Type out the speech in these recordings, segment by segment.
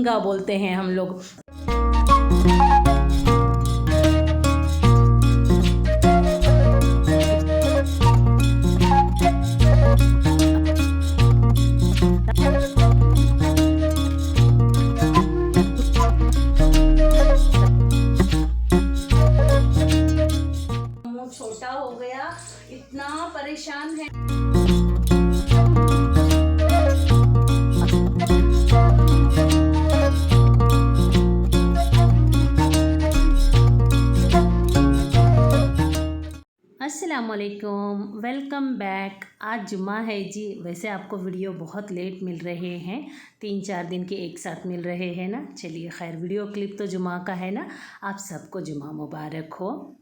झींगा बोलते हैं हम लोग। छोटा हो गया, इतना परेशान है। अस्सलामुअलैकुम, वेलकम बैक। आज जुम्मा है जी। वैसे आपको वीडियो बहुत लेट मिल रहे हैं, 3-4 दिन के एक साथ मिल रहे हैं ना। चलिए खैर, वीडियो क्लिप तो जुम्मा का है ना। आप सबको जुम्मा मुबारक हो।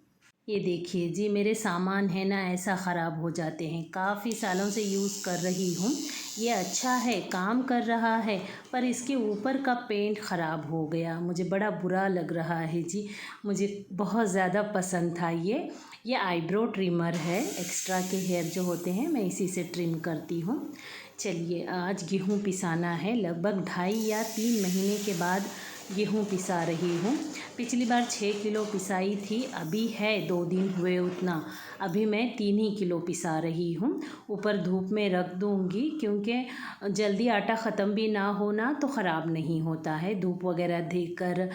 ये देखिए जी, मेरे सामान है ना ऐसा ख़राब हो जाते हैं। काफ़ी सालों से यूज़ कर रही हूँ। ये अच्छा है, काम कर रहा है, पर इसके ऊपर का पेंट ख़राब हो गया। मुझे बड़ा बुरा लग रहा है जी। मुझे बहुत ज़्यादा पसंद था ये आईब्रो ट्रिमर है। एक्स्ट्रा के हेयर जो होते हैं मैं इसी से ट्रिम करती हूँ। चलिए, आज गेहूँ पिसाना है। लगभग 2.5 या 3 महीने के बाद गेहूँ पिसा रही हूँ। पिछली बार 6 किलो पिसाई थी, अभी है 2 दिन हुए उतना। अभी मैं 3 ही किलो पिसा रही हूँ। ऊपर धूप में रख दूँगी, क्योंकि जल्दी आटा ख़त्म भी ना होना तो ख़राब नहीं होता है। धूप वगैरह देकर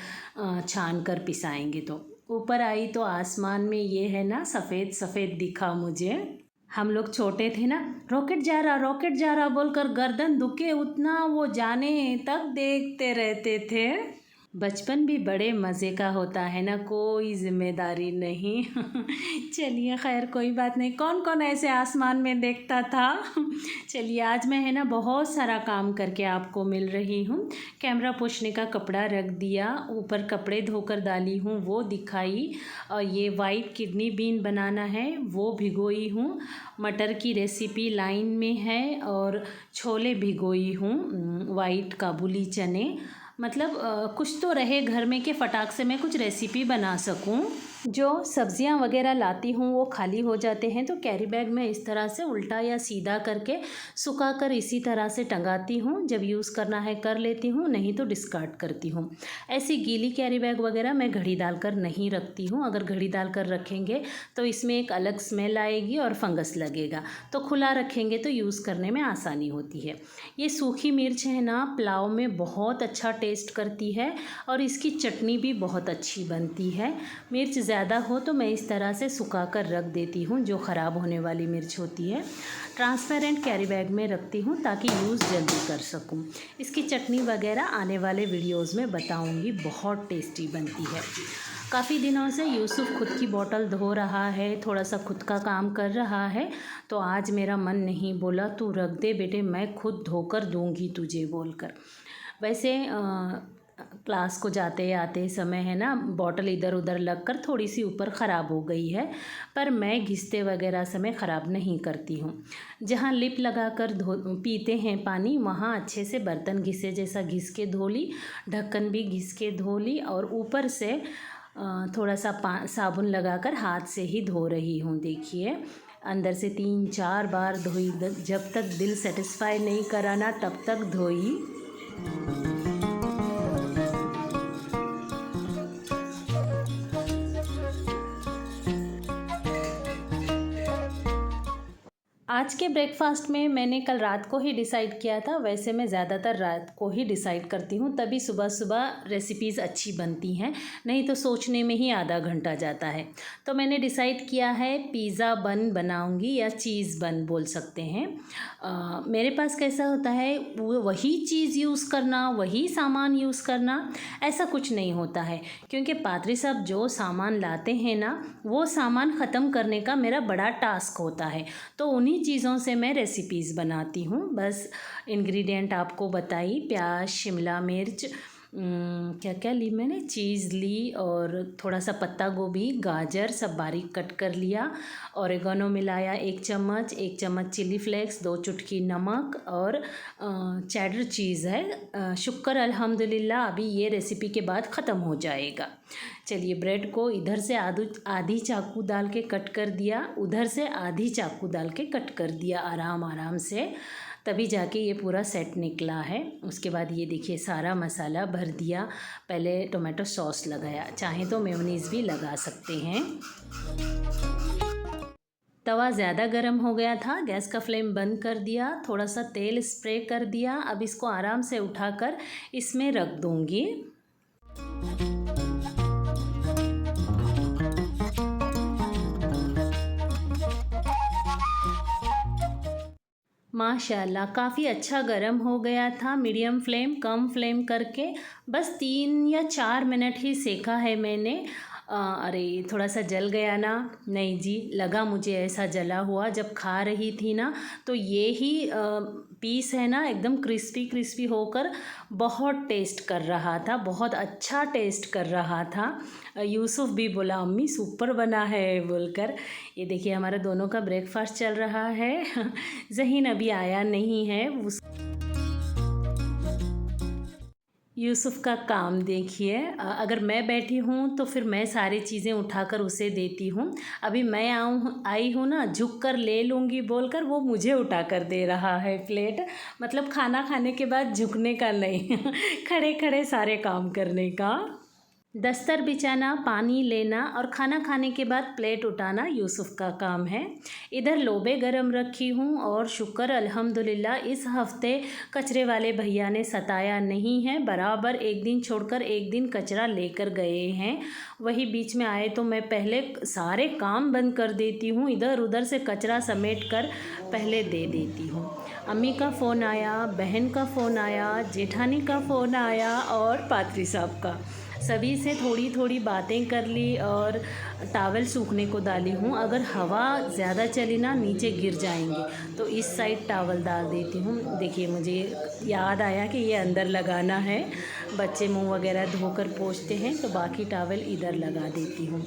छान कर पिसाएंगे तो। ऊपर आई तो आसमान में ये है ना सफ़ेद सफ़ेद दिखा मुझे। हम लोग छोटे थे ना, रॉकेट जा रहा बोलकर गर्दन दुखे उतना वो जाने तक देखते रहते थे। बचपन भी बड़े मज़े का होता है ना, कोई ज़िम्मेदारी नहीं। चलिए खैर, कोई बात नहीं। कौन कौन ऐसे आसमान में देखता था। चलिए, आज मैं है ना बहुत सारा काम करके आपको मिल रही हूँ। कैमरा पोंछने का कपड़ा रख दिया, ऊपर कपड़े धोकर डाली हूँ वो दिखाई। और ये वाइट किडनी बीन बनाना है वो भिगोई हूँ। मटर की रेसिपी लाइन में है, और छोले भिगोई हूँ, वाइट काबुली चने। मतलब कुछ तो रहे घर में कि फटाक से मैं कुछ रेसिपी बना सकूं। जो सब्जियां वगैरह लाती हूँ वो खाली हो जाते हैं, तो कैरी बैग में इस तरह से उल्टा या सीधा करके सुखा कर इसी तरह से टंगाती हूँ। जब यूज़ करना है कर लेती हूँ, नहीं तो डिस्कार्ड करती हूँ। ऐसी गीली कैरी बैग वगैरह मैं घड़ी डालकर नहीं रखती हूँ। अगर घड़ी डालकर रखेंगे तो इसमें एक अलग स्मेल आएगी और फंगस लगेगा। तो खुला रखेंगे तो यूज़ करने में आसानी होती है। ये सूखी मिर्च है ना, पुलाव में बहुत अच्छा टेस्ट करती है, और इसकी चटनी भी बहुत अच्छी बनती है। मिर्च ज़्यादा हो तो मैं इस तरह से सुखा कर रख देती हूँ, जो ख़राब होने वाली मिर्च होती है। ट्रांसपेरेंट कैरी बैग में रखती हूँ ताकि यूज़ जल्दी कर सकूँ। इसकी चटनी वगैरह आने वाले वीडियोज़ में बताऊँगी, बहुत टेस्टी बनती है। काफ़ी दिनों से यूसुफ खुद की बोतल धो रहा है, थोड़ा सा खुद का काम कर रहा है, तो आज मेरा मन नहीं बोला तू रख दे बेटे, मैं खुद धोकर दूँगी तुझे बोलकर। वैसे क्लास को जाते आते समय है ना, बॉटल इधर उधर लगकर थोड़ी सी ऊपर ख़राब हो गई है, पर मैं घिसते वगैरह समय ख़राब नहीं करती हूँ। जहाँ लिप लगाकर पीते हैं पानी, वहाँ अच्छे से बर्तन घिसे जैसा घिस के धो ली, ढक्कन भी घिस के धो ली, और ऊपर से थोड़ा सा साबुन लगाकर हाथ से ही धो रही हूँ। देखिए, अंदर से 3-4 बार धोई, जब तक दिल सेटिस्फाई नहीं कराना तब तक धोई। आज के ब्रेकफास्ट में मैंने कल रात को ही डिसाइड किया था। वैसे मैं ज़्यादातर रात को ही डिसाइड करती हूँ, तभी सुबह सुबह रेसिपीज़ अच्छी बनती हैं, नहीं तो सोचने में ही आधा घंटा जाता है। तो मैंने डिसाइड किया है पिज़्ज़ा बन बनाऊँगी, या चीज़ बन बोल सकते हैं। मेरे पास कैसा होता है, वही चीज़ यूज़ करना, वही सामान यूज़ करना, ऐसा कुछ नहीं होता है। क्योंकि पादरी साहब जो सामान लाते हैं ना, वो सामान ख़त्म करने का मेरा बड़ा टास्क होता है। तो उन्हीं चीज़ों से मैं रेसिपीज़ बनाती हूँ। बस इंग्रेडिएंट आपको बताई, प्याज, शिमला मिर्च, क्या क्या ली मैंने, चीज़ ली, और थोड़ा सा पत्ता गोभी, गाजर सब बारीक कट कर लिया। ओरेगानो मिलाया 1 चम्मच, 1 चम्मच चिली फ्लेक्स, 2 चुटकी नमक, और चेडर चीज़ है। शुक्र अल्हम्दुलिल्लाह अभी ये रेसिपी के बाद ख़त्म हो जाएगा। चलिए, ब्रेड को इधर से आधी चाकू डाल के कट कर दिया, उधर से आधी चाकू डाल के कट कर दिया, आराम आराम से, तभी जाके ये पूरा सेट निकला है। उसके बाद ये देखिए सारा मसाला भर दिया। पहले टोमेटो सॉस लगाया, चाहे तो मेयोनीज़ भी लगा सकते हैं। तवा ज़्यादा गर्म हो गया था, गैस का फ्लेम बंद कर दिया, थोड़ा सा तेल स्प्रे कर दिया। अब इसको आराम से उठाकर इसमें रख दूँगी। माशाल्लाह काफ़ी अच्छा गरम हो गया था। मीडियम फ्लेम कम फ्लेम करके बस 3 या 4 मिनट ही सेका है मैंने। अरे थोड़ा सा जल गया ना? नहीं जी, लगा मुझे ऐसा जला हुआ जब खा रही थी ना, तो ये ही पीस है ना एकदम क्रिस्पी क्रिस्पी होकर बहुत टेस्ट कर रहा था, बहुत अच्छा टेस्ट कर रहा था। यूसुफ भी बोला अम्मी सुपर बना है बोलकर। ये देखिए हमारा दोनों का ब्रेकफास्ट चल रहा है। ज़हीन अभी आया नहीं है। यूसुफ का काम देखिए, अगर मैं बैठी हूँ तो फिर मैं सारी चीज़ें उठाकर उसे देती हूँ। अभी मैं आई हूँ ना, झुक कर ले लूँगी बोलकर वो मुझे उठाकर दे रहा है प्लेट। मतलब खाना खाने के बाद झुकने का नहीं, खड़े खड़े सारे काम करने का। दस्तर बिछाना, पानी लेना और खाना खाने के बाद प्लेट उठाना यूसुफ का काम है। इधर लोबे गरम रखी हूँ और शुक्र अल्हम्दुलिल्लाह इस हफ़्ते कचरे वाले भैया ने सताया नहीं है। बराबर एक दिन छोड़कर एक दिन कचरा लेकर गए हैं। वही बीच में आए तो मैं पहले सारे काम बंद कर देती हूँ, इधर उधर से कचरा समेट कर पहले दे देती हूँ। अम्मी का फ़ोन आया, बहन का फ़ोन आया, जेठानी का फ़ोन आया और पात्री साहब का। सभी से थोड़ी थोड़ी बातें कर ली और टॉवल सूखने को डाली हूँ। अगर हवा ज़्यादा चली ना नीचे गिर जाएंगे, तो इस साइड टॉवल डाल देती हूँ। देखिए मुझे याद आया कि ये अंदर लगाना है। बच्चे मुंह वगैरह धोकर पोंछते हैं तो बाकी टॉवल इधर लगा देती हूँ।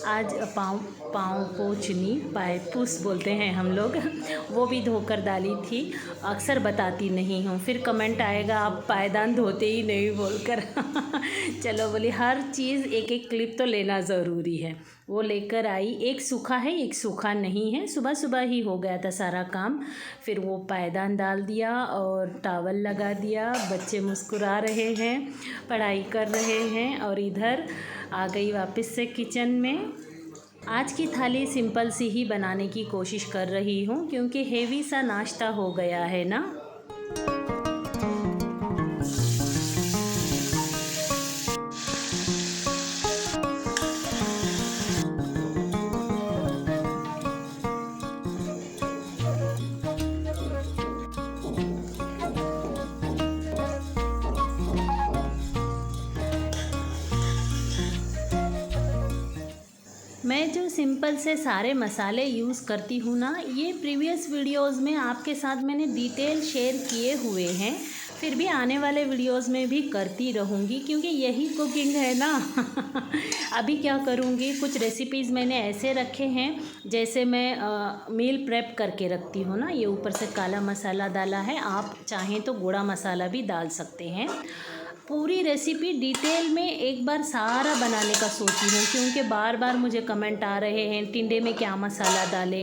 आज पाँव पोंछनी, पायपूस बोलते हैं हम लोग, वो भी धोकर डाली थी। अक्सर बताती नहीं हूँ, फिर कमेंट आएगा आप पायदान धोते ही नहीं बोलकर। चलो बोली हर चीज़ एक एक क्लिप तो लेना ज़रूरी है। वो लेकर आई, एक सूखा है एक सूखा नहीं है। सुबह सुबह ही हो गया था सारा काम। फिर वो पायदान डाल दिया और टॉवल लगा दिया। बच्चे मुस्कुरा रहे हैं, पढ़ाई कर रहे हैं और इधर आ गई वापस से किचन में। आज की थाली सिंपल सी ही बनाने की कोशिश कर रही हूँ क्योंकि हेवी सा नाश्ता हो गया है ना। मैं जो सिंपल से सारे मसाले यूज़ करती हूँ ना, ये प्रीवियस वीडियोस में आपके साथ मैंने डिटेल शेयर किए हुए हैं। फिर भी आने वाले वीडियोस में भी करती रहूँगी क्योंकि यही कुकिंग है ना। अभी क्या करूँगी, कुछ रेसिपीज़ मैंने ऐसे रखे हैं जैसे मैं मील प्रेप करके रखती हूँ ना। ये ऊपर से काला मसाला डाला है, आप चाहें तो गोड़ा मसाला भी डाल सकते हैं। पूरी रेसिपी डिटेल में एक बार सारा बनाने का सोची हूँ क्योंकि बार बार मुझे कमेंट आ रहे हैं टिंडे में क्या मसाला डाले,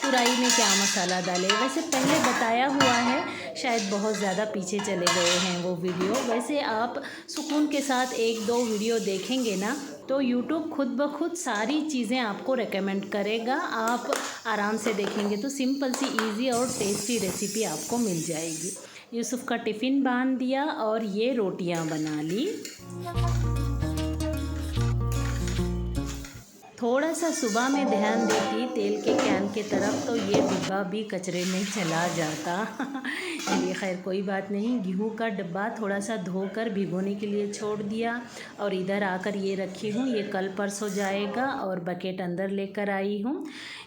तुरई में क्या मसाला डाले। वैसे पहले बताया हुआ है, शायद बहुत ज़्यादा पीछे चले गए हैं वो वीडियो। वैसे आप सुकून के साथ एक दो वीडियो देखेंगे ना तो यूट्यूब खुद ब खुद सारी चीज़ें आपको रेकमेंड करेगा। आप आराम से देखेंगे तो सिंपल सी ईजी और टेस्टी रेसिपी आपको मिल जाएगी। यूसुफ का टिफ़िन बांध दिया और ये रोटियां बना ली। थोड़ा सा सुबह में ध्यान देती तेल के कैन के तरफ तो ये डिब्बा भी कचरे में चला जाता। चलिए खैर कोई बात नहीं। गेहूं का डिब्बा थोड़ा सा धोकर भिगोने के लिए छोड़ दिया और इधर आकर ये रखी हूँ, ये कल परसों जाएगा। और बकेट अंदर लेकर आई हूँ।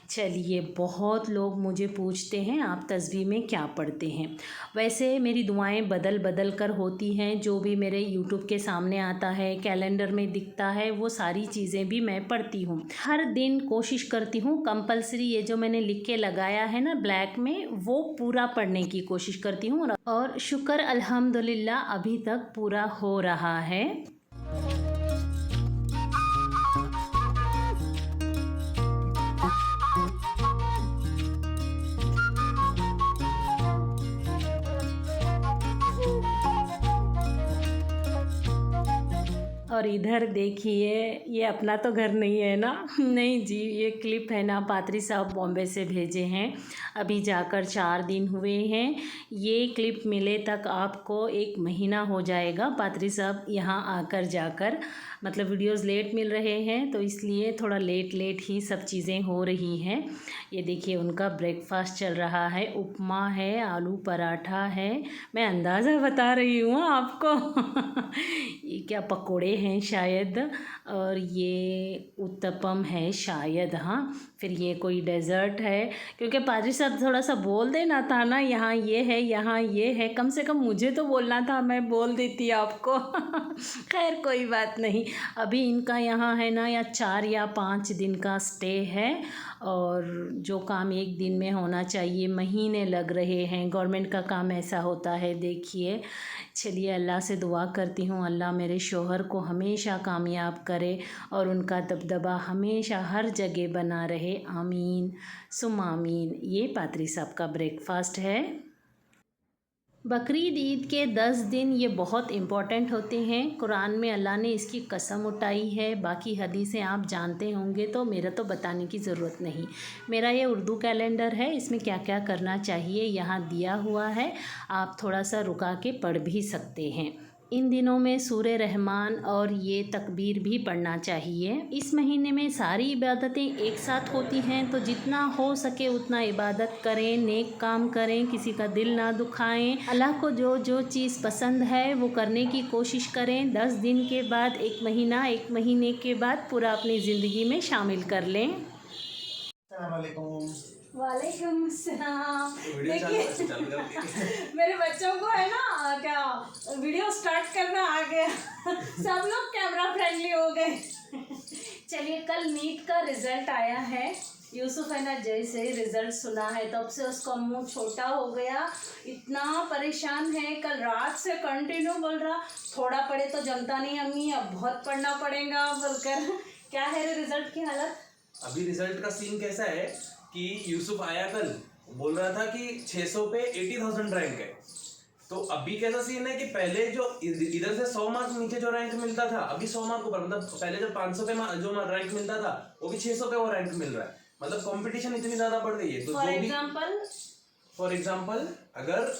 चलिए, बहुत लोग मुझे पूछते हैं आप तस्बीह में क्या पढ़ते हैं। वैसे मेरी दुआएं बदल बदल कर होती हैं। जो भी मेरे यूट्यूब के सामने आता है, कैलेंडर में दिखता है, वो सारी चीज़ें भी मैं पढ़ती हूँ। हर दिन कोशिश करती हूँ कंपलसरी ये जो मैंने लिख के लगाया है ना ब्लैक में, वो पूरा पढ़ने की कोशिश करती हूँ और शुक्र अल्हम्दुलिल्लाह अभी तक पूरा हो रहा है। और इधर देखिए, ये अपना तो घर नहीं है ना। नहीं जी, ये क्लिप है ना, पात्री साहब बॉम्बे से भेजे हैं। अभी जाकर 4 दिन हुए हैं। ये क्लिप मिले तक आपको 1 महीना हो जाएगा पात्री साहब यहाँ आकर जाकर। मतलब वीडियोस लेट मिल रहे हैं तो इसलिए थोड़ा लेट ही सब चीज़ें हो रही हैं। ये देखिए उनका ब्रेकफास्ट चल रहा है, उपमा है, आलू पराठा है। मैं अंदाज़ा बता रही हूँ आपको। ये क्या पकोड़े हैं शायद, और ये उत्तपम है शायद। हाँ, फिर ये कोई डेज़र्ट है, क्योंकि पादरी साहब थोड़ा सा बोल देना था ना, यहाँ ये है, यहाँ ये है। कम से कम मुझे तो बोलना था, मैं बोल देती आपको। खैर कोई बात नहीं। अभी इनका यहाँ है ना, या 4 या 5 दिन का स्टे है, और जो काम 1 दिन में होना चाहिए महीने लग रहे हैं। गवर्नमेंट का काम ऐसा होता है, देखिए। चलिए अल्लाह से दुआ करती हूँ, अल्लाह मेरे शौहर को हमेशा कामयाब करे और उनका दबदबा हमेशा हर जगह बना रहे। आमीन सुम आमीन। ये पादरी साहब का ब्रेकफास्ट है। बकरीद ईद के 10 दिन ये बहुत इम्पॉर्टेंट होते हैं। कुरान में अल्लाह ने इसकी कसम उठाई है। बाकी हदीसें आप जानते होंगे तो मेरा तो बताने की ज़रूरत नहीं। मेरा ये उर्दू कैलेंडर है, इसमें क्या क्या करना चाहिए यहाँ दिया हुआ है। आप थोड़ा सा रुका के पढ़ भी सकते हैं। इन दिनों में सूरे रहमान और ये तकबीर भी पढ़ना चाहिए। इस महीने में सारी इबादतें एक साथ होती हैं, तो जितना हो सके उतना इबादत करें, नेक काम करें, किसी का दिल ना दुखाएं। अल्लाह को जो जो चीज़ पसंद है वो करने की कोशिश करें। 10 दिन के बाद 1 महीना, 1 महीने के बाद पूरा अपनी ज़िंदगी में शामिल कर लें। वालेकुम अस्सलाम। देखिए मेरे बच्चों को है ना, क्या वीडियो स्टार्ट करना आ गया। सब लोग कैमरा फ्रेंडली हो गए। चलिए, कल नीट का रिजल्ट आया है। यूसुफ है ना, जैसे ही रिजल्ट सुना है तब से उसका मुंह छोटा हो गया, इतना परेशान है। कल रात से कंटिन्यू बोल रहा, थोड़ा पढ़े तो जमता नहीं अम्मी, अब बहुत पढ़ना पड़ेगा बोलकर। क्या है रे रिजल्ट की हालत? अभी रिजल्ट का सीन कैसा है कि यूसुफ आया कल, बोल रहा था कि 600 पे 80,000 रैंक है। तो अभी कैसा सीन है कि पहले जो इधर से 100 मार्क नीचे जो रैंक मिलता था, अभी 100 मार्क ऊपर, मतलब पहले जो 500 पे जो रैंक मिलता था वो भी 600 पे वो रैंक मिल रहा है। मतलब कंपटीशन इतनी ज्यादा बढ़ गई है। तो फॉर एग्जाम्पल अगर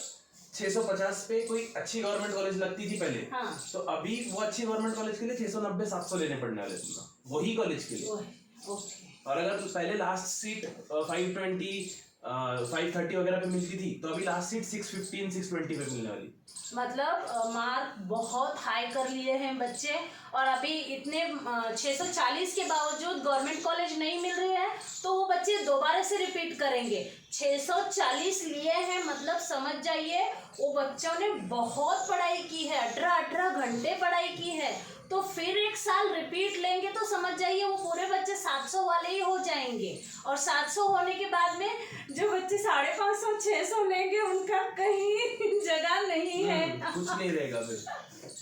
650 पे कोई अच्छी गवर्नमेंट कॉलेज लगती थी पहले, हाँ। तो अभी वो अच्छी गवर्नमेंट कॉलेज के लिए 690-700 लेने पड़ने वाले थे वही कॉलेज के लिए। और अगर पहले लास्ट सीट 520 530 वगैरह पे मिलती थी, तो अभी लास्ट सीट 615 620 पे मिलने वाली। मतलब मार्क बहुत हाई कर लिए हैं बच्चे, और अभी इतने 640 के बावजूद गवर्नमेंट कॉलेज नहीं मिल रही है, तो वो बच्चे दोबारा से रिपीट करेंगे। 640 लिए हैं, मतलब समझ जाइए वो बच्चों ने बहुत पढ़ाई की है, 18 घंटे पढ़ाई की है। तो फिर 1 साल रिपीट लेंगे तो समझ जाइए वो पूरे बच्चे 700 वाले ही हो जाएंगे। और 700 होने के बाद में जो बच्चे 550 600 लेंगे उनका कहीं जगह नहीं है। कुछ नहीं रहेगा फिर।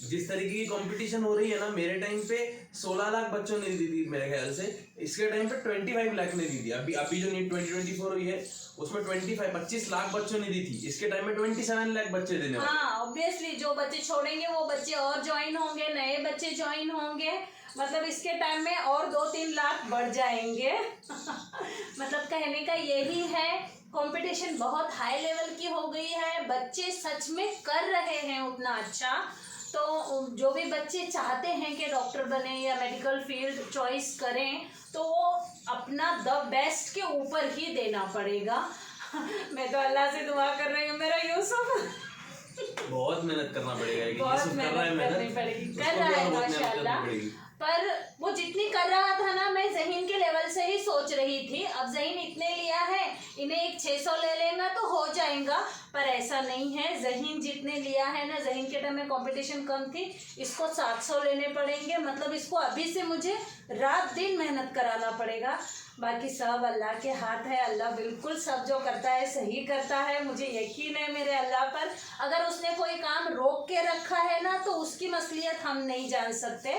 जिस तरीके की कंपटीशन हो रही है ना, मेरे टाइम पे 16 लाख बच्चों ने दी थी मेरे ख्याल से, इसके टाइम पे 25 लाख ने दी थी। अभी जो नीट 2024 हुई है उसमें 25 लाख बच्चों ने दी थी। इसके टाइम में 27 लाख बच्चे देने वाले। हाँ, ऑब्वियसली जो बच्चे छोड़ेंगे वो बच्चे और ज्वाइन होंगे, नए बच्चे ज्वाइन होंगे, मतलब इसके टाइम में और 2-3 लाख बढ़ जाएंगे। मतलब कहने का यही है, कंपटीशन बहुत हाई लेवल की हो गई है। बच्चे सच में कर रहे हैं उतना अच्छा। तो जो भी बच्चे चाहते हैं कि डॉक्टर बने या मेडिकल फील्ड चॉइस करें, तो वो अपना द बेस्ट के ऊपर ही देना पड़ेगा। मैं तो अल्लाह से दुआ कर रही हूँ, मेरा यूसुफ बहुत मेहनत करना पड़ेगा। बहुत मेहनत करनी पड़ेगी, कर रहा है माशाल्लाह। पर वो जितनी कर रहा था ना, मैं ज़हीन के लेवल से ही सोच रही थी। अब ज़हीन इतने लिया है, इन्हें एक 600 ले लेगा तो हो जाएगा, पर ऐसा नहीं है। ज़हीन जितने लिया है ना, ज़हीन के टाइम में कंपटीशन कम थी, इसको 700 लेने पड़ेंगे। मतलब इसको अभी से मुझे रात दिन मेहनत कराना पड़ेगा। बाकी सब अल्लाह के हाथ है। अल्लाह बिल्कुल सब जो करता है सही करता है। मुझे यकीन है मेरे अल्लाह पर। अगर उसने कोई काम रोक के रखा है ना, तो उसकी मसलियत हम नहीं जान सकते।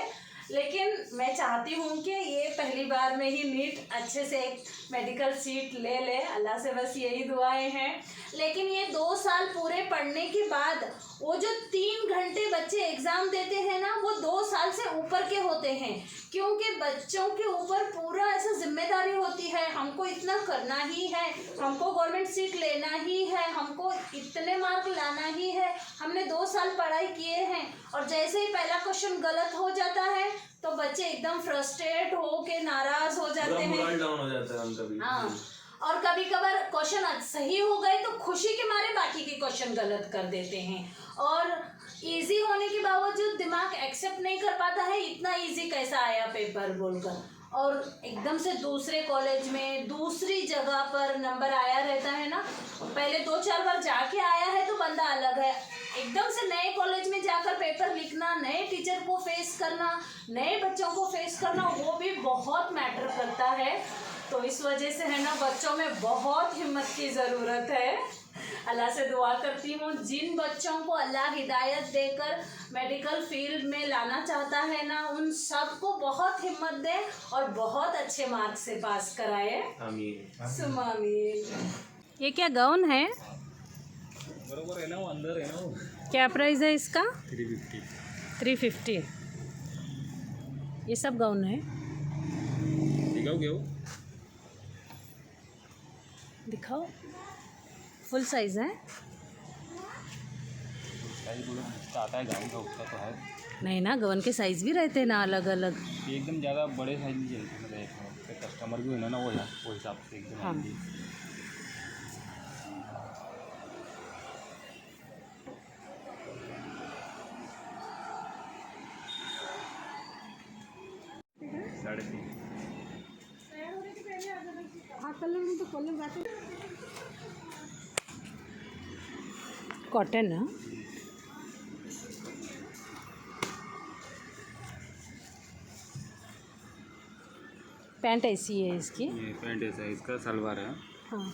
लेकिन मैं चाहती हूँ कि ये पहली बार में ही नीट अच्छे से एक मेडिकल सीट ले ले, अल्लाह से बस यही दुआएं हैं। लेकिन ये 2 साल पूरे पढ़ने के बाद वो जो 3 घंटे बच्चे एग्ज़ाम देते हैं ना, वो 2 साल से ऊपर के होते हैं, क्योंकि बच्चों के ऊपर पूरा ऐसा जिम्मेदारी होती है, हमको इतना करना ही है, हमको गवर्नमेंट सीट लेना ही है, हमको इतने मार्क लाना ही है। हमने 2 साल पढ़ाई किए हैं और जैसे ही पहला क्वेश्चन गलत हो जाता है तो बच्चे एकदम फ्रस्ट्रेट हो के नाराज हो जाते हैं, मोरल डाउन हो जाता है उनका भी। हाँ, और कभी कभार क्वेश्चन सही हो गए तो खुशी के मारे बाकी के क्वेश्चन गलत कर देते हैं, और इजी होने के बावजूद दिमाग एक्सेप्ट नहीं कर पाता है इतना इजी कैसा आया पेपर बोलकर, और एकदम से दूसरे कॉलेज में दूसरी जगह पर नंबर आया रहता है ना, पहले 2-4 बार जाके आया है तो बंदा अलग है, एकदम से नए कॉलेज में जाकर पेपर लिखना, नए टीचर को फेस करना, नए बच्चों को फेस करना, वो भी बहुत मैटर करता है। तो इस वजह से है ना, बच्चों में बहुत हिम्मत की ज़रूरत है। अल्लाह से दुआ करती हूँ जिन बच्चों को अल्लाह हिदायत देकर मेडिकल फील्ड में लाना चाहता है ना, उन सबको बहुत हिम्मत दे और बहुत अच्छे मार्क्स से पास कराए। आमीन। सुमा आमीन। ये क्या गाउन है? बरोबर है ना, वो अंदर है ना वो। क्या प्राइस है इसका? 350। 350। ये सब गाउन है, दिखाओ क्या वो? दिखाओ। फुल साइज है? आता है गाउन का, उसका तो है नहीं ना, गाउन के साइज भी रहते हैं ना अलग अलग। एकदम ज़्यादा बड़े साइज नहीं चलते, मतलब कस्टमर भी है ना वो हिसाब से एकदम। हाँ। साढ़े 3। कॉटन है, पैंट ऐसी है इसकी। ये पैंट ऐसा है, इसका सलवार है। हाँ।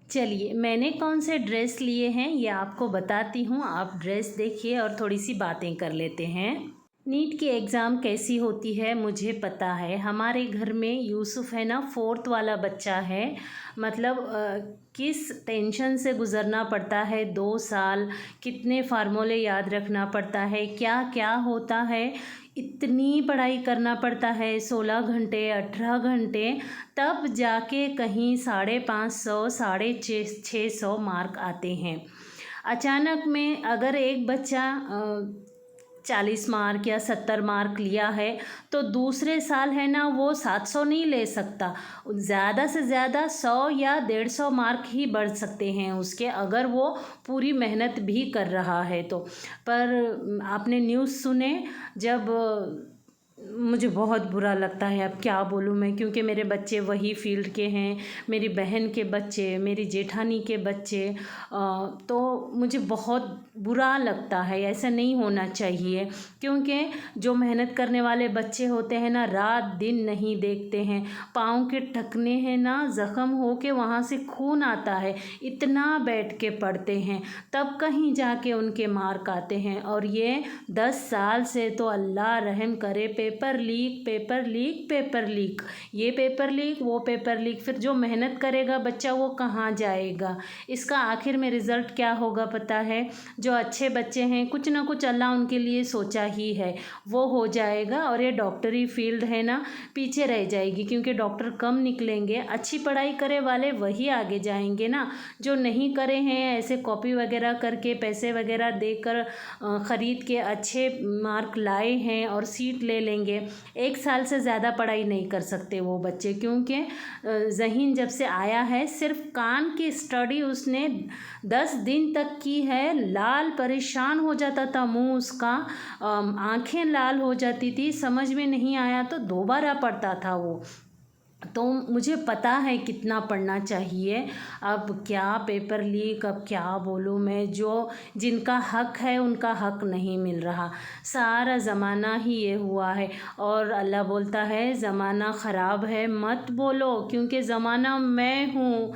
चलिए, मैंने कौन से ड्रेस लिए हैं ये आपको बताती हूँ, आप ड्रेस देखिए और थोड़ी सी बातें कर लेते हैं। नीट की एग्ज़ाम कैसी होती है मुझे पता है, हमारे घर में यूसुफ है ना 4th वाला बच्चा है, मतलब किस टेंशन से गुज़रना पड़ता है 2 साल, कितने फार्मूले याद रखना पड़ता है, क्या क्या होता है, इतनी पढ़ाई करना पड़ता है 16 घंटे 18 घंटे, तब जाके कहीं 550 650 मार्क आते हैं। अचानक में अगर एक बच्चा 40 मार्क या 70 मार्क लिया है तो दूसरे साल है ना वो 700 नहीं ले सकता, ज़्यादा से ज़्यादा 100 या 150 मार्क ही बढ़ सकते हैं उसके, अगर वो पूरी मेहनत भी कर रहा है तो। पर आपने न्यूज़ सुने जब, मुझे बहुत बुरा लगता है, अब क्या बोलूँ मैं, क्योंकि मेरे बच्चे वही फील्ड के हैं, मेरी बहन के बच्चे, मेरी जेठानी के बच्चे, तो मुझे बहुत बुरा लगता है, ऐसा नहीं होना चाहिए, क्योंकि जो मेहनत करने वाले बच्चे होते हैं ना रात दिन नहीं देखते हैं, पाँव के टखने हैं ना ज़ख़म हो के वहाँ से खून आता है, इतना बैठ के पढ़ते हैं तब कहीं जाके उनके मार्क आते हैं। और ये 10 साल से तो अल्लाह रहम करे, paper leak paper leak paper leak, ये पेपर लीक वो पेपर लीक, फिर जो मेहनत करेगा बच्चा वो कहाँ जाएगा, इसका आखिर में रिज़ल्ट क्या होगा पता है? जो अच्छे बच्चे हैं कुछ ना कुछ अल्लाह उनके लिए सोचा ही है, वो हो जाएगा, और ये डॉक्टरी फील्ड है ना पीछे रह जाएगी, क्योंकि डॉक्टर कम निकलेंगे, अच्छी पढ़ाई करे वाले वही आगे जाएंगे ना, जो नहीं करे हैं ऐसे कॉपी वगैरह करके पैसे वगैरह देकर ख़रीद के अच्छे मार्क लाए हैं और सीट ले लेंगे, 1 साल से ज़्यादा पढ़ाई नहीं कर सकते वो बच्चे, क्योंकि ज़हीन जब से आया है सिर्फ कान की स्टडी उसने 10 दिन तक की है, लाल परेशान हो जाता था मुंह उसका, आंखें लाल हो जाती थी, समझ में नहीं आया तो दोबारा पढ़ता था वो, तो मुझे पता है कितना पढ़ना चाहिए। अब क्या पेपर लीक, अब क्या बोलूँ मैं, जो जिनका हक है उनका हक नहीं मिल रहा, सारा ज़माना ही ये हुआ है, और अल्लाह बोलता है ज़माना ख़राब है मत बोलो, क्योंकि ज़माना मैं हूँ,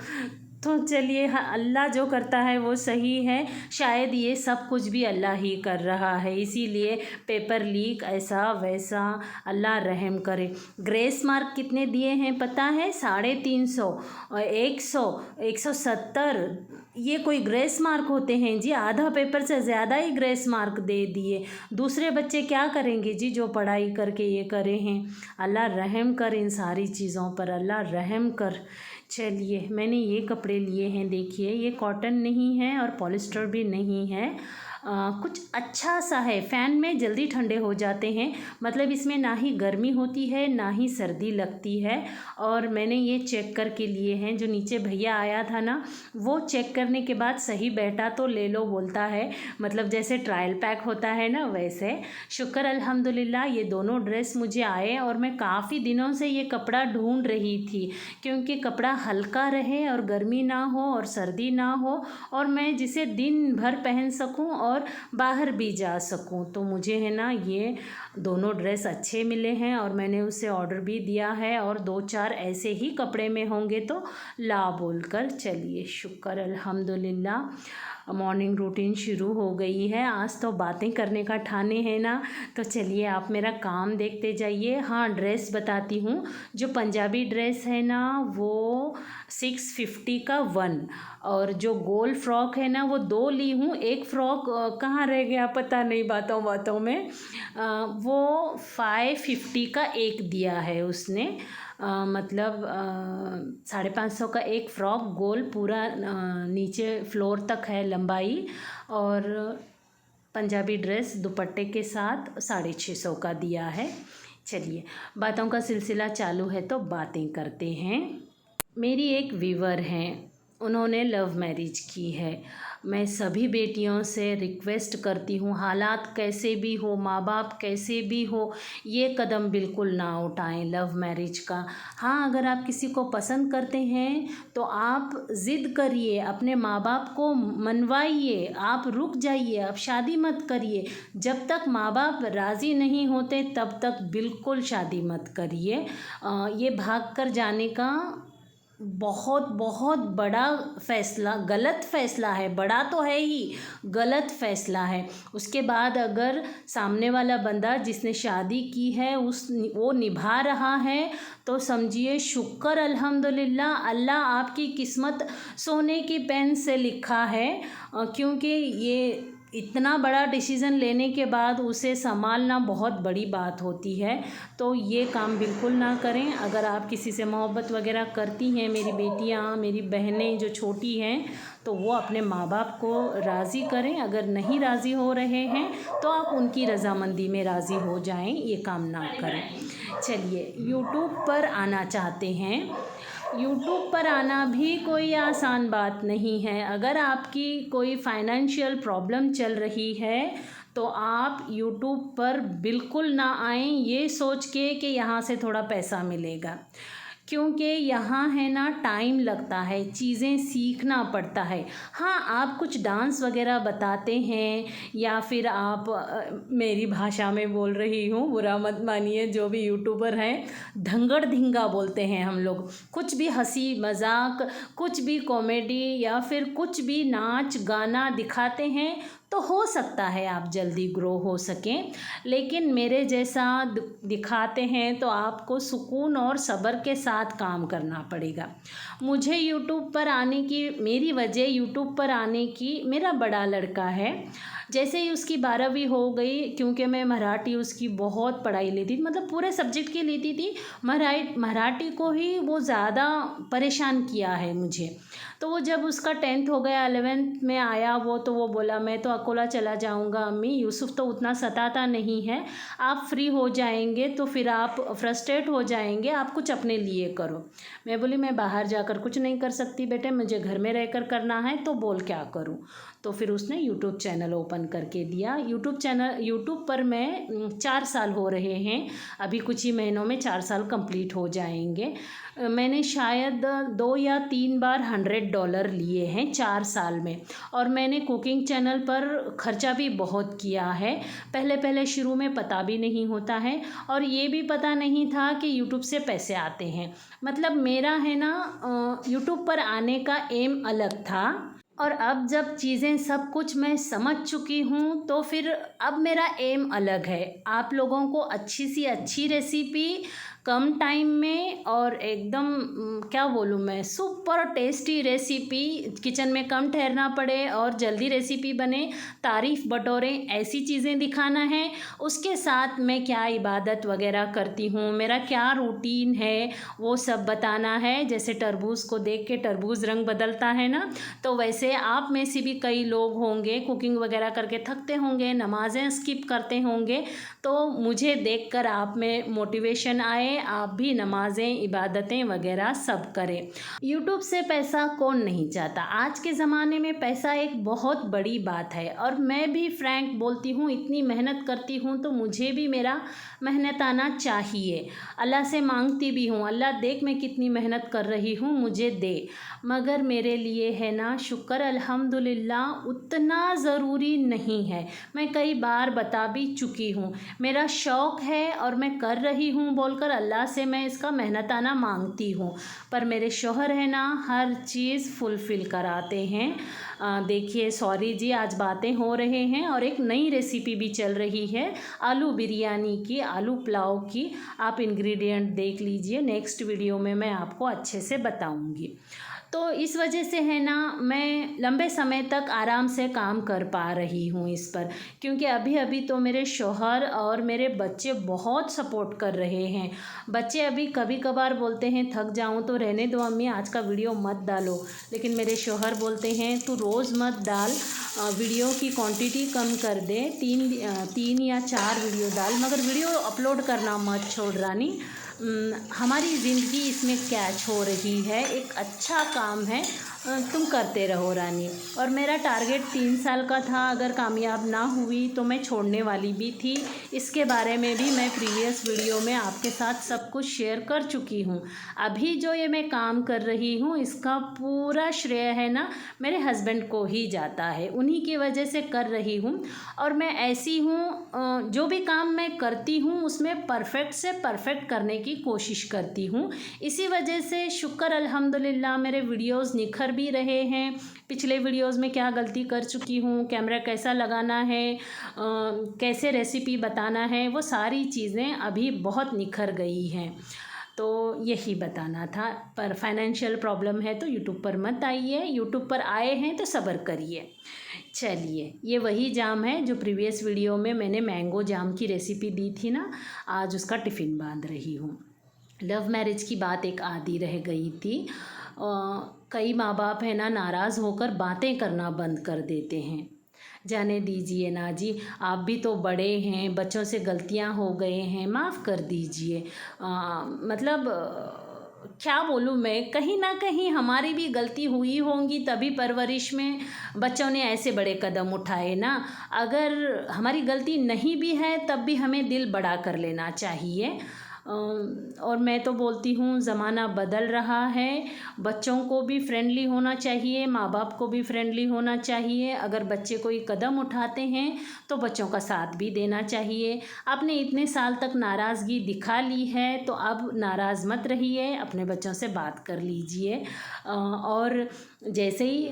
तो चलिए, अल्लाह जो करता है वो सही है। शायद ये सब कुछ भी अल्लाह ही कर रहा है, इसीलिए पेपर लीक ऐसा वैसा, अल्लाह रहम करे। ग्रेस मार्क कितने दिए हैं पता है? 350 और 100, 170। ये कोई ग्रेस मार्क होते हैं जी? आधा पेपर से ज़्यादा ही ग्रेस मार्क दे दिए। दूसरे बच्चे क्या करेंगे जी जो पढ़ाई करके ये करे हैं? अल्लाह रहम कर इन सारी चीज़ों पर, अल्लाह रहम कर। चलिए, मैंने ये कपड़े लिए हैं, देखिए ये कॉटन नहीं है और पॉलिस्टर भी नहीं है। कुछ अच्छा सा है, फ़ैन में जल्दी ठंडे हो जाते हैं, मतलब इसमें ना ही गर्मी होती है ना ही सर्दी लगती है। और मैंने ये चेक करके लिए हैं, जो नीचे भैया आया था ना, वो चेक करने के बाद सही बैठा तो ले लो बोलता है, मतलब जैसे ट्रायल पैक होता है ना वैसे। शुक्र अल्हम्दुलिल्लाह ये दोनों ड्रेस मुझे आए, और मैं काफ़ी दिनों से ये कपड़ा ढूंढ रही थी, क्योंकि कपड़ा हल्का रहे और गर्मी ना हो और सर्दी ना हो, और मैं जिसे दिन भर पहन सकूं और बाहर भी जा सकूं। तो मुझे है ना ये दोनों ड्रेस अच्छे मिले हैं, और मैंने उसे ऑर्डर भी दिया है, और 2-4 ऐसे ही कपड़े में होंगे तो ला बोलकर। चलिए, शुक्र अल्हम्दुलिल्लाह। मॉर्निंग रूटीन शुरू हो गई है। आज तो बातें करने का ठाने हैं ना, तो चलिए आप मेरा काम देखते जाइए। हाँ, ड्रेस बताती हूँ। जो पंजाबी ड्रेस है ना वो 650 का 1, और जो गोल फ्रॉक है ना वो 2 ली हूँ। एक फ़्रॉक कहाँ रह गया पता नहीं, बातों में। वो 550 का एक दिया है उसने। मतलब 550 का एक फ़्रॉक गोल पूरा, नीचे फ्लोर तक है लंबाई, और पंजाबी ड्रेस दुपट्टे के साथ 650 का दिया है। चलिए, बातों का सिलसिला चालू है तो बातें करते हैं। मेरी एक व्यूवर हैं, उन्होंने लव मैरिज की है। मैं सभी बेटियों से रिक्वेस्ट करती हूँ, हालात कैसे भी हो, माँ बाप कैसे भी हो, ये कदम बिल्कुल ना उठाएं लव मैरिज का। हाँ, अगर आप किसी को पसंद करते हैं तो आप ज़िद करिए, अपने माँ बाप को मनवाइए, आप रुक जाइए, आप शादी मत करिए। जब तक माँ बाप राज़ी नहीं होते तब तक बिल्कुल शादी मत करिए। ये भाग कर जाने का बहुत बहुत बड़ा फ़ैसला, गलत फ़ैसला है। बड़ा तो है ही, गलत फ़ैसला है। उसके बाद अगर सामने वाला बंदा जिसने शादी की है वो निभा रहा है तो समझिए शुक्र अल्हम्दुलिल्लाह, अल्लाह आपकी किस्मत सोने की पेन से लिखा है। क्योंकि ये इतना बड़ा डिसीज़न लेने के बाद उसे संभालना बहुत बड़ी बात होती है। तो ये काम बिल्कुल ना करें। अगर आप किसी से मोहब्बत वगैरह करती हैं, मेरी बेटियां, मेरी बहनें जो छोटी हैं, तो वो अपने माँ बाप को राज़ी करें। अगर नहीं राज़ी हो रहे हैं तो आप उनकी रज़ामंदी में राज़ी हो जाएं, ये काम ना करें। चलिए, यूट्यूब पर आना चाहते हैं। यूट्यूब पर आना भी कोई आसान बात नहीं है। अगर आपकी कोई फाइनेंशियल प्रॉब्लम चल रही है तो आप यूट्यूब पर बिल्कुल ना आएं ये सोच के कि यहाँ से थोड़ा पैसा मिलेगा, क्योंकि यहाँ है ना टाइम लगता है, चीज़ें सीखना पड़ता है। हाँ, आप कुछ डांस वगैरह बताते हैं, या फिर आप मेरी भाषा में बोल रही हूँ, बुरा मत मानिए, जो भी यूट्यूबर हैं धंगड़ धिंगा बोलते हैं हम लोग। कुछ भी हंसी मजाक, कुछ भी कॉमेडी, या फिर कुछ भी नाच गाना दिखाते हैं तो हो सकता है आप जल्दी ग्रो हो सकें। लेकिन मेरे जैसा दिखाते हैं तो आपको सुकून और सब्र के साथ काम करना पड़ेगा। मुझे यूट्यूब पर आने की, मेरी वजह यूट्यूब पर आने की, मेरा बड़ा लड़का है, जैसे ही उसकी 12वीं हो गई, क्योंकि मैं मराठी उसकी बहुत पढ़ाई लेती थी, मतलब पूरे सब्जेक्ट की लेती थी, मराठी को ही वो ज़्यादा परेशान किया है मुझे। तो वो जब उसका 10th हो गया, 11th में आया वो, तो वो बोला मैं तो अकोला चला जाऊंगा अम्मी, यूसुफ तो उतना सताता नहीं है, आप फ्री हो जाएंगे तो फिर आप फ्रस्ट्रेट हो जाएंगे, आप कुछ अपने लिए करो। मैं बोली मैं बाहर जाकर कुछ नहीं कर सकती बेटे, मुझे घर में रहकर करना है, तो बोल क्या करूं। तो फिर उसने यूट्यूब चैनल ओपन करके दिया। यूट्यूब पर मैं 4 साल हो रहे हैं, अभी कुछ ही महीनों में 4 साल कंप्लीट हो जाएंगे। मैंने शायद 2 या 3 बार $100 लिए हैं 4 साल में। और मैंने कुकिंग चैनल पर ख़र्चा भी बहुत किया है। पहले शुरू में पता भी नहीं होता है और ये भी पता नहीं था कि यूट्यूब से पैसे आते हैं। मतलब मेरा है ना यूट्यूब पर आने का एम अलग था, और अब जब चीज़ें सब कुछ मैं समझ चुकी हूँ तो फिर अब मेरा एम अलग है। आप लोगों को अच्छी सी अच्छी रेसिपी कम टाइम में और एकदम क्या बोलूँ मैं, सुपर टेस्टी रेसिपी, किचन में कम ठहरना पड़े और जल्दी रेसिपी बने, तारीफ़ बटोरें, ऐसी चीज़ें दिखाना है। उसके साथ मैं क्या इबादत वगैरह करती हूँ, मेरा क्या रूटीन है, वो सब बताना है। जैसे तरबूज़ को देख के तरबूज़ रंग बदलता है ना, तो वैसे आप में से भी कई लोग होंगे कुकिंग वगैरह करके थकते होंगे, नमाज़ें स्किप करते होंगे, तो मुझे देखकर आप में मोटिवेशन आए, आप भी नमाज़ें, इबादतें वगैरह सब करें। यूट्यूब से पैसा कौन नहीं चाहता। आज के ज़माने में पैसा एक बहुत बड़ी बात है, और मैं भी फ्रैंक बोलती हूँ, इतनी मेहनत करती हूँ तो मुझे भी मेरा मेहनत आना चाहिए। अल्लाह से मांगती भी हूँ, अल्लाह देख मैं कितनी मेहनत कर रही हूँ, मुझे दे। मगर मेरे लिए है ना, शुक्र अल्हम्दुलिल्लाह उतना ज़रूरी नहीं है। मैं कई बार बता भी चुकी हूँ, मेरा शौक़ है और मैं कर रही हूँ बोलकर अल्लाह से मैं इसका मेहनताना मांगती हूँ। पर मेरे शौहर है ना, हर चीज़ फुलफ़िल कराते हैं। देखिए, सॉरी जी, आज बातें हो रहे हैं और एक नई रेसिपी भी चल रही है आलू बिरयानी की, आलू पुलाव की। आप इंग्रेडिएंट देख लीजिए, नेक्स्ट वीडियो में मैं आपको अच्छे से बताऊंगी। तो इस वजह से है ना, मैं लंबे समय तक आराम से काम कर पा रही हूँ इस पर, क्योंकि अभी तो मेरे शौहर और मेरे बच्चे बहुत सपोर्ट कर रहे हैं। बच्चे अभी कभी कभार बोलते हैं थक जाऊँ तो रहने दो अम्मी, आज का वीडियो मत डालो, लेकिन मेरे शौहर बोलते हैं तू रोज़ मत डाल, वीडियो की क्वांटिटी कम कर दे, 3 या 4 वीडियो डाल, मगर वीडियो अपलोड करना मत छोड़ रानी। हमारी ज़िंदगी इसमें कैच हो रही है, एक अच्छा काम है, तुम करते रहो रानी। और मेरा टारगेट 3 साल का था, अगर कामयाब ना हुई तो मैं छोड़ने वाली भी थी। इसके बारे में भी मैं प्रीवियस वीडियो में आपके साथ सब कुछ शेयर कर चुकी हूँ। अभी जो ये मैं काम कर रही हूँ, इसका पूरा श्रेय है ना मेरे हस्बैंड को ही जाता है, उन्हीं की वजह से कर रही हूँ। और मैं ऐसी हूँ, जो भी काम मैं करती हूँ उसमें परफेक्ट से परफेक्ट करने की कोशिश करती हूँ। इसी वजह से शुक्र अल्हम्दुलिल्लाह मेरे वीडियोस निखर भी रहे हैं। पिछले वीडियोस में क्या गलती कर चुकी हूँ, कैमरा कैसा लगाना है, कैसे रेसिपी बताना है, वो सारी चीज़ें अभी बहुत निखर गई हैं। तो यही बताना था। पर फाइनेंशियल प्रॉब्लम है तो यूट्यूब पर मत आइए, यूट्यूब पर आए हैं तो सब्र करिए। चलिए, ये वही जाम है जो प्रीवियस वीडियो में मैंने मैंगो जाम की रेसिपी दी थी ना, आज उसका टिफ़िन बांध रही हूँ। लव मैरिज की बात एक आधी रह गई थी। कई माँ बाप है ना, नाराज़ होकर बातें करना बंद कर देते हैं। जाने दीजिए ना जी, आप भी तो बड़े हैं, बच्चों से गलतियां हो गए हैं, माफ़ कर दीजिए। मतलब क्या बोलूँ मैं, कहीं ना कहीं हमारी भी गलती हुई होंगी, तभी परवरिश में बच्चों ने ऐसे बड़े कदम उठाए ना। अगर हमारी गलती नहीं भी है तब भी हमें दिल बड़ा कर लेना चाहिए। और मैं तो बोलती हूँ ज़माना बदल रहा है, बच्चों को भी फ्रेंडली होना चाहिए, माँ बाप को भी फ्रेंडली होना चाहिए। अगर बच्चे कोई कदम उठाते हैं तो बच्चों का साथ भी देना चाहिए। आपने इतने साल तक नाराज़गी दिखा ली है तो अब नाराज़ मत रहिए, अपने बच्चों से बात कर लीजिए। और जैसे ही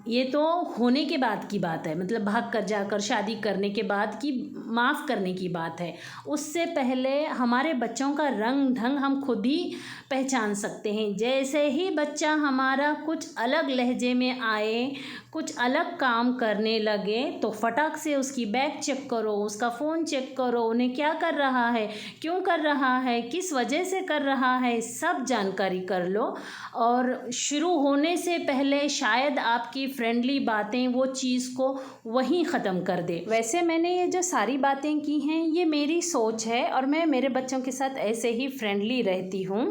ये तो होने के बाद की बात है, मतलब भाग कर जाकर शादी करने के बाद की, माफ़ करने की बात है। उससे पहले हमारे बच्चों का रंग ढंग हम खुद ही पहचान सकते हैं। जैसे ही बच्चा हमारा कुछ अलग लहजे में आए, कुछ अलग काम करने लगे, तो फटाक से उसकी बैग चेक करो, उसका फ़ोन चेक करो, उन्हें क्या कर रहा है, क्यों कर रहा है, किस वजह से कर रहा है, सब जानकारी कर लो। और शुरू होने से पहले शायद आपकी फ्रेंडली बातें वो चीज़ को वहीं ख़त्म कर दे। वैसे मैंने ये जो सारी बातें की हैं, ये मेरी सोच है और मैं मेरे बच्चों के साथ ऐसे ही फ्रेंडली रहती हूँ।